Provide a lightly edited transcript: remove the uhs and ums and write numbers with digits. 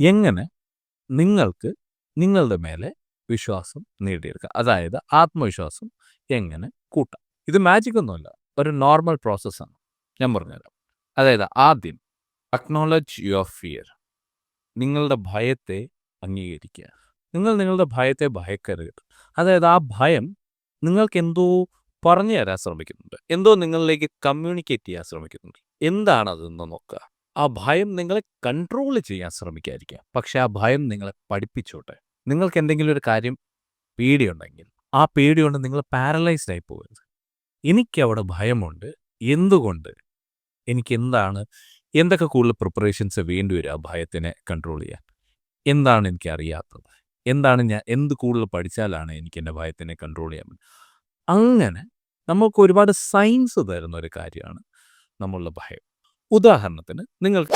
എങ്ങനെ നിങ്ങൾക്ക് നിങ്ങളുടെ മേലെ വിശ്വാസം നേടിയെടുക്കാം? അതായത് ആത്മവിശ്വാസം എങ്ങനെ കൂട്ടാം? ഇത് മാജിക് ഒന്നുമല്ല. ഒരു നോർമൽ പ്രോസസ്സാണ്. ഞാൻ പറഞ്ഞുതരാം. അതായത് ആദ്യം അക്നോളജ് യുവർ ഫിയർ. നിങ്ങളുടെ ഭയത്തെ അംഗീകരിക്കുക. നിങ്ങൾ നിങ്ങളുടെ ഭയത്തെ ഭയക്കരുത്. അതായത് ആ ഭയം നിങ്ങൾക്കെന്തോ പറഞ്ഞു തരാൻ ശ്രമിക്കുന്നുണ്ട്. എന്തോ നിങ്ങളിലേക്ക് കമ്മ്യൂണിക്കേറ്റ് ചെയ്യാൻ ശ്രമിക്കുന്നുണ്ട്. എന്താണതെന്ന് നോക്കുക. ആ ഭയം നിങ്ങളെ കൺട്രോൾ ചെയ്യാൻ ശ്രമിക്കാതിരിക്കുക. പക്ഷേ ആ ഭയം നിങ്ങളെ പഠിപ്പിച്ചോട്ടെ. നിങ്ങൾക്ക് എന്തെങ്കിലും ഒരു കാര്യം പേടിയുണ്ടെങ്കിൽ ആ പേടി കൊണ്ട് നിങ്ങൾ പാരലൈസ്ഡ് ആയി പോകരുത്. എനിക്കവിടെ ഭയമുണ്ട്. എന്തുകൊണ്ട്? എന്തൊക്കെ കൂടുതൽ പ്രിപ്പറേഷൻസ് വേണ്ടിവരും ആ ഭയത്തിനെ കൺട്രോൾ ചെയ്യാൻ? എന്താണ് എനിക്കറിയാത്തത്? എന്ത് കൂടുതൽ പഠിച്ചാലാണ് എനിക്കെൻ്റെ ഭയത്തിനെ കൺട്രോൾ ചെയ്യാൻ പറ്റുക? അങ്ങനെ നമുക്ക് ഒരുപാട് സയൻസ് തരുന്ന ഒരു കാര്യമാണ് നമ്മളുടെ ഭയം. ഉദാഹരണത്തിന് നിങ്ങൾക്ക്